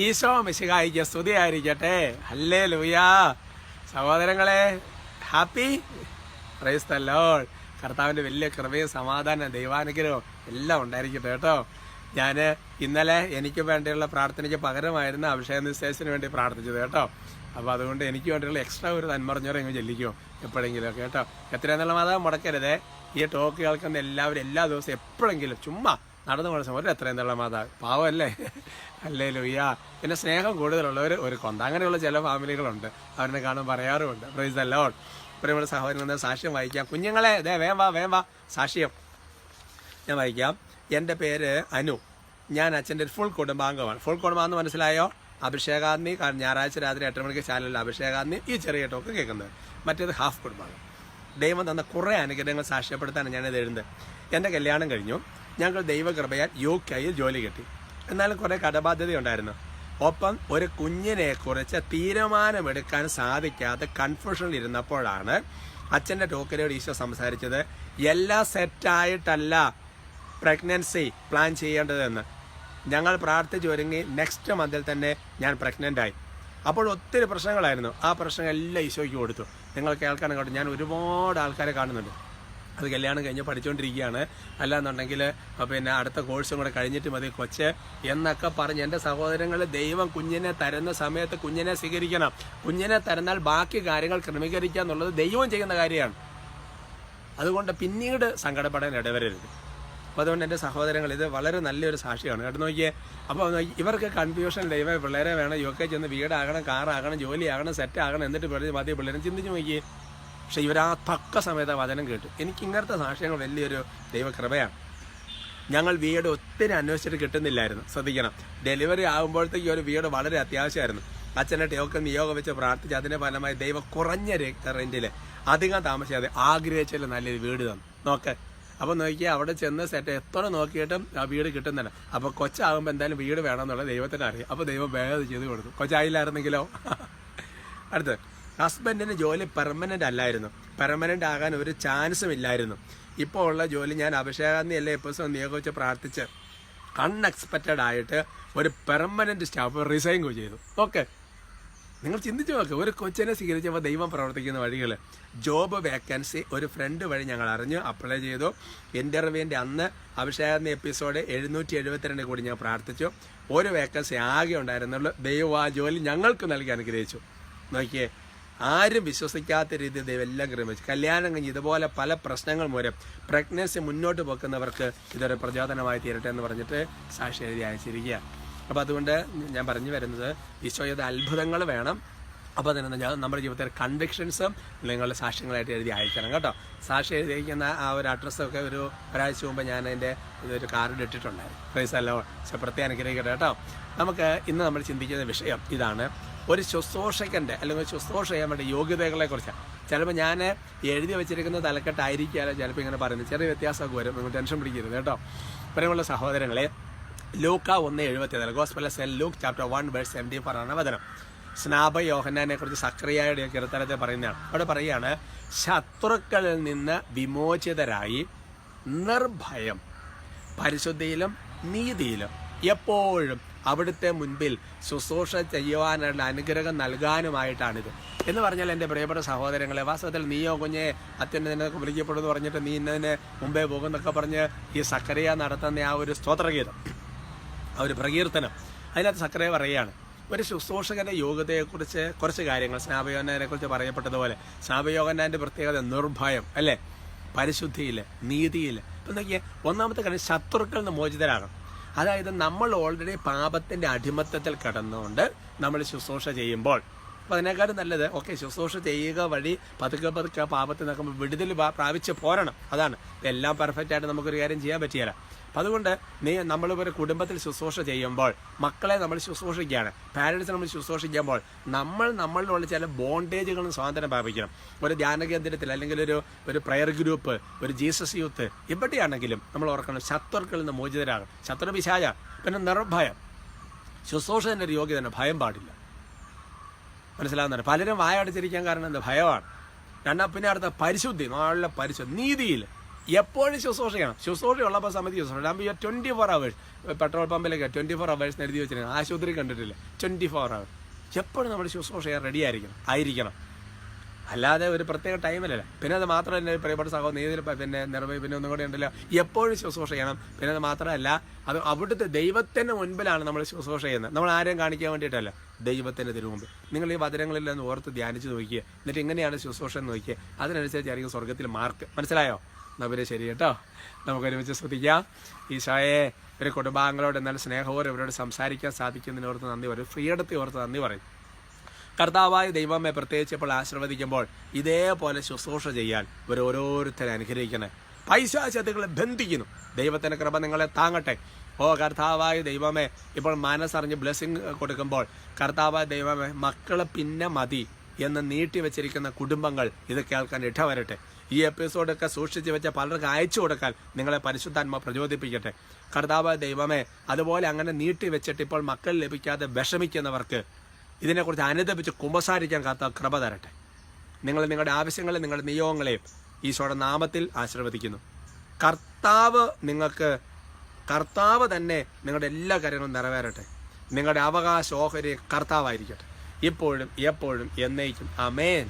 ഈശോ മിശിഹായിക്ക് സ്തുതിയായിരിക്കട്ടെ. ഹല്ലേലൂയാ. സഹോദരങ്ങളെ, ഹാപ്പി പ്രൈസ് ദ ലോർഡ്. കർത്താവിൻ്റെ വലിയ കൃപയും സമാധാനം ദൈവാനുഗ്രഹവും എല്ലാം ഉണ്ടായിരിക്കട്ടെ കേട്ടോ. ഞാൻ ഇന്നലെ എനിക്ക് വേണ്ടിയുള്ള പ്രാർത്ഥനയ്ക്ക് പകരമായിരുന്ന അഭിഷേക നിശ്ചയത്തിന് വേണ്ടി പ്രാർത്ഥിച്ചത് കേട്ടോ. അപ്പോൾ അതുകൊണ്ട് എനിക്ക് വേണ്ടിയുള്ള എക്സ്ട്രാ ഒരു നന്മറിഞ്ഞോറെ ഇങ്ങനെ ചെല്ലിക്കുമോ എപ്പോഴെങ്കിലും ഒക്കെ കേട്ടോ. എത്രയെന്നുള്ള മാതാവ് മുടക്കരുതേ. ഈ ടോക്ക് കേൾക്കുന്ന എല്ലാവരും എല്ലാ ദിവസവും എപ്പോഴെങ്കിലും ചുമ്മാ നടന്നു പോണ സമയം എത്രയെന്നുള്ള മാതാവ് പാവമല്ലേ. ഹല്ലേലൂയാ. പിന്നെ സ്നേഹം കൂടുതലുള്ളവർ ഒരു കൊന്ത അങ്ങനെയുള്ള ചില ഫാമിലികളുണ്ട്. അവരെ കാണും പറയാറുമുണ്ട്. Praise the Lord. ഇപ്പോൾ നമ്മുടെ സഹോദരൻ സാക്ഷ്യം വായിക്കാം. കുഞ്ഞുങ്ങളെ ദേ വേം വാ സാക്ഷ്യം ഞാൻ വായിക്കാം. എൻ്റെ പേര് അനു. ഞാൻ അച്ഛൻ്റെ ഒരു ഫുൾ കുടുംബാംഗമാണ്. ഫുൾ കുടുംബാന്ന് മനസ്സിലായോ? അഭിഷേകാഗ്നി. ഞായറാഴ്ച രാത്രി 8 മണിക്ക് ചാനലിൽ അഭിഷേകാഗ്നി ഈ ചെറിയ ടോക്ക് കേൾക്കുന്നത്. മറ്റേത് ഹാഫ് കുടുംബാംഗം. ദൈവം തന്ന കുറേ അനുഗ്രഹങ്ങൾ സാക്ഷ്യപ്പെടുത്താനാണ് ഞാനിത് എഴുതുന്നത്. എൻ്റെ കല്യാണം കഴിഞ്ഞു. ഞങ്ങൾ ദൈവകൃപയാൽ UK-യിൽ ജോലി കിട്ടി. എന്നാലും കുറേ കടബാധ്യതയുണ്ടായിരുന്നു. ഒപ്പം ഒരു കുഞ്ഞിനെക്കുറിച്ച് തീരുമാനമെടുക്കാൻ സാധിക്കാതെ കൺഫ്യൂഷനിൽ ഇരുന്നപ്പോഴാണ് അച്ഛൻ്റെ ടോക്കിനോട് ഈശോ സംസാരിച്ചത്. എല്ലാം സെറ്റായിട്ടല്ല പ്രഗ്നൻസി പ്ലാൻ ചെയ്യേണ്ടതെന്ന്. ഞങ്ങൾ പ്രാർത്ഥിച്ചൊരുങ്ങി നെക്സ്റ്റ് മന്തിൽ തന്നെ ഞാൻ പ്രഗ്നൻ്റായി. അപ്പോൾ ഒത്തിരി പ്രശ്നങ്ങളായിരുന്നു. ആ പ്രശ്നങ്ങളെല്ലാം ഈശോയ്ക്ക് കൊടുത്തു. നിങ്ങൾ കേൾക്കാൻ കേട്ടോ, ഞാൻ ഒരുപാട് ആൾക്കാരെ കാണുന്നുണ്ട്. അത് കല്യാണം കഴിഞ്ഞ് പഠിച്ചുകൊണ്ടിരിക്കുകയാണ്, അല്ലാന്നുണ്ടെങ്കിൽ പിന്നെ അടുത്ത കോഴ്സും കൂടെ കഴിഞ്ഞിട്ട് മതി കൊച്ച് എന്നൊക്കെ പറഞ്ഞ്. എൻ്റെ സഹോദരങ്ങൾ, ദൈവം കുഞ്ഞിനെ തരുന്ന സമയത്ത് കുഞ്ഞിനെ സ്വീകരിക്കണം. കുഞ്ഞിനെ തരുന്നാൽ ബാക്കി കാര്യങ്ങൾ ക്രമീകരിക്കുക എന്നുള്ളത് ദൈവം ചെയ്യുന്ന കാര്യമാണ്. അതുകൊണ്ട് പിന്നീട് സങ്കടപ്പെടാൻ ഇടവരരുത്. അപ്പോൾ അതുകൊണ്ട് എൻ്റെ സഹോദരങ്ങൾ, ഇത് വളരെ നല്ലൊരു സാക്ഷിയാണ് കേട്ടോ. നോക്കിയേ, അപ്പോൾ ഇവർക്ക് കൺഫ്യൂഷൻ ദൈവം പിള്ളേരെ വേണം, UK ചെന്ന് വീടാകണം, കാറാകണം, ജോലിയാകണം, സെറ്റാകണം, എന്നിട്ട് മതി പിള്ളേരും ചിന്തിച്ച് നോക്കിയേ. പക്ഷെ ഇവരാ തക്ക സമയത്ത് വചനം കേട്ടു. എനിക്ക് ഇങ്ങനത്തെ സാക്ഷ്യങ്ങൾ വലിയൊരു ദൈവകൃപയാണ്. ഞങ്ങൾ വീട് ഒത്തിരി അന്വേഷിച്ചിട്ട് കിട്ടുന്നില്ലായിരുന്നു. ശ്രദ്ധിക്കണം, ഡെലിവറി ആകുമ്പോഴത്തേക്ക് ഒരു വീട് വളരെ അത്യാവശ്യമായിരുന്നു. അച്ഛൻ്റെ ടോക്കൺ നിയോഗം വെച്ച് പ്രാർത്ഥിച്ച് അതിൻ്റെ ഫലമായി ദൈവം കുറഞ്ഞ റെൻറ്റിൽ അധികം താമസിയാതെ ആഗ്രഹിച്ചാൽ നല്ലൊരു വീട് തന്നു. നോക്ക്, അപ്പോൾ നോക്കിയാൽ അവിടെ ചെന്ന് സെറ്റ് എത്ര നോക്കിയിട്ടും ആ വീട് കിട്ടുന്നില്ല. അപ്പോൾ കൊച്ചാകുമ്പോൾ എന്തായാലും വീട് വേണമെന്നുള്ളത് ദൈവത്തിന് അറിയാം. അപ്പോൾ ദൈവം വേഗം ചെയ്ത് കൊടുത്തു. കൊച്ചായില്ലായിരുന്നെങ്കിലോ. അടുത്ത്, ഹസ്ബൻഡിന് ജോലി പെർമനൻ്റ് അല്ലായിരുന്നു. പെർമനൻ്റ് ആകാൻ ഒരു ചാൻസും ഇല്ലായിരുന്നു. ഇപ്പോൾ ഉള്ള ജോലി ഞാൻ അഭിഷേകാഗ്നി എല്ലാ എപ്പിസോഡ് നിയോഗിച്ച് പ്രാർത്ഥിച്ച് അൺഎക്സ്പെക്റ്റഡ് ആയിട്ട് ഒരു പെർമനൻ്റ് സ്റ്റാഫ് റിസൈൻ ചെയ്തു. ഓക്കെ, നിങ്ങൾ ചിന്തിച്ചു നോക്ക്, ഒരു കൊച്ചിനെ സ്വീകരിച്ചപ്പോൾ ദൈവം പ്രവർത്തിക്കുന്ന വഴികൾ. ജോബ് വേക്കൻസി ഒരു ഫ്രണ്ട് വഴി ഞങ്ങൾ അറിഞ്ഞു, അപ്ലൈ ചെയ്തു. ഇൻ്റർവ്യൂവിൻ്റെ അന്ന് അഭിഷേകാഗ്നി എപ്പിസോഡ് 772 കൂടി ഞാൻ പ്രാർത്ഥിച്ചു. ഒരു വേക്കൻസി ആകെ ഉണ്ടായിരുന്നുള്ളൂ. ദൈവം ആ ജോലി ഞങ്ങൾക്ക് നൽകി അനുഗ്രഹിച്ചു. നോക്കിയേ, ആരും വിശ്വസിക്കാത്ത രീതിയിൽ ദൈവം എല്ലാം ക്രമിച്ചു. കല്യാണം കഴിഞ്ഞ് ഇതുപോലെ പല പ്രശ്നങ്ങൾ മൂലം പ്രഗ്നൻസി മുന്നോട്ട് പോക്കുന്നവർക്ക് ഇതൊരു പ്രചോദനമായി തീരട്ടെ എന്ന് പറഞ്ഞിട്ട് സാക്ഷി എഴുതി അയച്ചിരിക്കുക. അപ്പോൾ അതുകൊണ്ട് ഞാൻ പറഞ്ഞു വരുന്നത്, ഈശോയുടെ അത്ഭുതങ്ങൾ വേണം. അപ്പോൾ അതിന് നമ്മുടെ ജീവിതത്തിൽ കൺവിക്ഷൻസും നിങ്ങളുടെ സാക്ഷ്യങ്ങളായിട്ട് എഴുതി അയക്കണം കേട്ടോ. സാക്ഷി എഴുതി അയക്കുന്ന ആ ഒരു അഡ്രസ്സൊക്കെ ഒരാഴ്ച മുമ്പ് ഞാൻ അതിൻ്റെ ഇതൊരു കാർഡ് ഇട്ടിട്ടുണ്ടായിരുന്നു. Praise the Lord. പക്ഷേ പ്രത്യേകം അനുഗ്രഹിക്കട്ടെ കേട്ടോ. നമുക്ക് ഇന്ന് നമ്മൾ ചിന്തിക്കുന്ന വിഷയം ഇതാണ്. ഒരു ശുശ്രൂഷകൻ്റെ അല്ലെങ്കിൽ ശുശ്രൂഷ ചെയ്യാൻ വേണ്ടി യോഗ്യതകളെക്കുറിച്ചാണ്. ചിലപ്പോൾ ഞാൻ എഴുതി വെച്ചിരിക്കുന്ന തലക്കെട്ടായിരിക്കാമല്ലോ ചിലപ്പോൾ ഇങ്ങനെ പറയുന്നത്. ചെറിയ വ്യത്യാസമൊക്കെ വരും, നിങ്ങൾ ടെൻഷൻ പിടിക്കരുത് കേട്ടോ. പ്രിയമുള്ള സഹോദരങ്ങളെ, Luke 1:74, gospel of saint Luke chapter 1:74 ആണ് വചനം. സ്നാപ യോഹന്നാനെ കുറിച്ച് സക്രിയയുടെ കീർത്തനത്തെ പറയുന്നതാണ്. അവിടെ പറയുകയാണ്, ശത്രുക്കളിൽ നിന്ന് വിമോചിതരായി നിർഭയം പരിശുദ്ധിയിലും നീതിയിലും എപ്പോഴും അവിടുത്തെ മുൻപിൽ ശുശ്രൂഷ ചെയ്യുവാനുള്ള അനുഗ്രഹം നൽകാനുമായിട്ടാണിത് എന്ന് പറഞ്ഞാൽ, എൻ്റെ പ്രിയപ്പെട്ട സഹോദരങ്ങളെ, വാസ്തവത്തിൽ നീയോ കുഞ്ഞെ അത്യന്തം വിളിക്കപ്പെടുമെന്ന് പറഞ്ഞിട്ട് നീ ഇന്നതിന് മുമ്പേ പോകുന്നൊക്കെ പറഞ്ഞ് ഈ സക്കറിയ നടത്തുന്ന ആ ഒരു സ്തോത്രഗീതം, ആ ഒരു പ്രകീർത്തനം, അതിനകത്ത് സക്കറിയ പറയുകയാണ്, ഒരു ശുശ്രൂഷകൻ്റെ യോഗ്യതയെക്കുറിച്ച് കുറച്ച് കാര്യങ്ങൾ സ്നാപയോഹന്നാനെ കുറിച്ച് പറയപ്പെട്ടതുപോലെ. സ്നാപയോഹന്നാൻ്റെ പ്രത്യേകത നിർഭയം അല്ലേ, പരിശുദ്ധിയിൽ, നീതിയിൽ. ഇപ്പം നോക്കിയാൽ ഒന്നാമത്തെ കാര്യം ശത്രുക്കളിൽ നിന്ന് മോചിതരാകണം. അതായത് നമ്മൾ ഓൾറെഡി പാപത്തിൻ്റെ അടിമത്തത്തിൽ കിടന്നുകൊണ്ട് നമ്മൾ ശുശ്രൂഷ ചെയ്യുമ്പോൾ, അപ്പോൾ അതിനേക്കാളും നല്ലത് ശുശ്രൂഷ ചെയ്യുക വഴി പതുക്കെ പാപത്തിൽ നിൽക്കുമ്പോൾ വിടുതൽ പ്രാപിച്ച് പോരണം. അതാണ്. എല്ലാം പെർഫെക്റ്റായിട്ട് നമുക്കൊരു കാര്യം ചെയ്യാൻ പറ്റിയല്ല. അപ്പം അതുകൊണ്ട് നമ്മളിപ്പോൾ കുടുംബത്തിൽ ശുശ്രൂഷ ചെയ്യുമ്പോൾ, മക്കളെ നമ്മൾ ശുശ്രൂഷിക്കുകയാണ്, പാരൻസ് നമ്മൾ ശുശ്രൂഷിക്കുമ്പോൾ നമ്മളിലുള്ള ചില ബോണ്ടേജുകളും സ്വാതന്ത്ര്യം പ്രാപിക്കണം. ഒരു ധ്യാന കേന്ദ്രത്തിൽ അല്ലെങ്കിൽ ഒരു പ്രയർ ഗ്രൂപ്പ്, ഒരു ജീസസ് യൂത്ത്, എവിടെയാണെങ്കിലും നമ്മൾ ഓർക്കണം, ശത്രുക്കളിൽ നിന്ന് മോചിതരാകണം. ശത്രു പിശാച. പിന്നെ നിർഭയം. ശുശ്രൂഷൻ്റെ ഒരു യോഗ്യത, ഭയം പാടില്ല. മനസ്സിലാവുന്നുണ്ട്? പലരും വായ അടച്ചിരിക്കാൻ കാരണം എന്താ? ഭയമാണ്. പിന്നെ അടുത്ത പരിശുദ്ധി, നല്ല പരിശുദ്ധി. നീതിയിൽ എപ്പോഴും ശുശ്രൂഷ ചെയ്യണം. ശുശ്രൂഷ ഉള്ളപ്പോൾ സമയത്ത് ശുശ്രൂഷ. 24 hours പെട്രോൾ പമ്പിലൊക്കെ 24 hours എഴുതി വെച്ചിട്ടുണ്ട്. ആശുപത്രി കണ്ടിട്ടില്ല. 24 hours എപ്പോഴും നമ്മൾ ശുശ്രൂഷ ചെയ്യാൻ റെഡി ആയിരിക്കണം. അല്ലാതെ ഒരു പ്രത്യേക ടൈമിലല്ല. പിന്നെ അത് മാത്രമല്ല, പ്രിയപ്പെട്ട സഹോദരൻ പിന്നെ ഒന്നും കൂടെ ഉണ്ടല്ലോ, എപ്പോഴും ശുശ്രൂഷ ചെയ്യണം. പിന്നെ അത് മാത്രമല്ല, അത് അവിടുത്തെ ദൈവത്തിന് മുൻപിലാണ് നമ്മൾ ശുശ്രൂഷ ചെയ്യുന്നത്. നമ്മൾ ആരെയും കാണിക്കാൻ വേണ്ടിയിട്ടല്ല, ദൈവത്തിന് തിരുമുമ്പ്. നിങ്ങൾ ഈ വചനങ്ങളിൽ ഒന്ന് ഓർത്ത് ധ്യാനിച്ച് നോക്കിയേ. എന്നിട്ട് എങ്ങനെയാണ് ശുശ്രൂഷ എന്ന് നോക്കിയേ. അതിനനുസരിച്ചായിരിക്കും സ്വർഗത്തിൽ മാർക്ക്. മനസ്സിലായോ? എന്നാൽ പിന്നെ ശരി കേട്ടോ, നമുക്കൊരുമിച്ച് ശ്രദ്ധിക്കാം. ഈശോയെ, ഒരു കുടുംബാംഗങ്ങളോട് എന്നാൽ സ്നേഹപൂർവ്വം ഇവരോട് സംസാരിക്കാൻ സാധിക്കുന്നതിനോർത്ത് നന്ദി പറയും. ഫ്രീഡത്തെ ഓർത്ത് നന്ദി പറയും. കർത്താവായ ദൈവമേ, പ്രത്യേകിച്ച് ഇപ്പോൾ ആശീർവദിക്കുമ്പോൾ ഇതേപോലെ ശുശ്രൂഷ ചെയ്യാൻ ഓരോരുത്തരെ അനുഗ്രഹിക്കണേ. പൈശാചികളെ ബന്ധിക്കുന്നു. ദൈവത്തിൻ്റെ കൃപ നിങ്ങളെ താങ്ങട്ടെ. കർത്താവായ ദൈവമേ, ഇപ്പോൾ മനസ്സറിഞ്ഞ് ബ്ലെസ്സിങ് കൊടുക്കുമ്പോൾ കർത്താവായ ദൈവമേ, മക്കളെ പിന്നെ മതി എന്ന് നീട്ടിവെച്ചിരിക്കുന്ന കുടുംബങ്ങൾ ഇത് കേൾക്കാൻ ഇടവരട്ടെ. ഈ എപ്പിസോഡൊക്കെ സൂക്ഷിച്ച് വെച്ച പലർക്കും അയച്ചു കൊടുക്കാൻ നിങ്ങളെ പരിശുദ്ധാത്മ പ്രചോദിപ്പിക്കട്ടെ. കർത്താവായ ദൈവമേ, അതുപോലെ അങ്ങനെ നീട്ടിവെച്ചിട്ട് ഇപ്പോൾ മക്കൾ ലഭിക്കാതെ വിഷമിക്കുന്നവർക്ക് ഇതിനെക്കുറിച്ച് അനുദപിച്ച് കുമ്പസാരിക്കാൻ കൃപ തരട്ടെ. നിങ്ങൾ നിങ്ങളുടെ ആവശ്യങ്ങളെയും നിങ്ങളുടെ നിയോഗങ്ങളെയും ഈശോയുടെ നാമത്തിൽ ആശീർവദിക്കുന്നു. കർത്താവ് തന്നെ നിങ്ങളുടെ എല്ലാ കാര്യങ്ങളും നിറവേറട്ടെ. നിങ്ങളുടെ അവകാശ ഓഹരി കർത്താവായിരിക്കട്ടെ, ഇപ്പോഴും എപ്പോഴും എന്നേക്കും. ആമേൻ.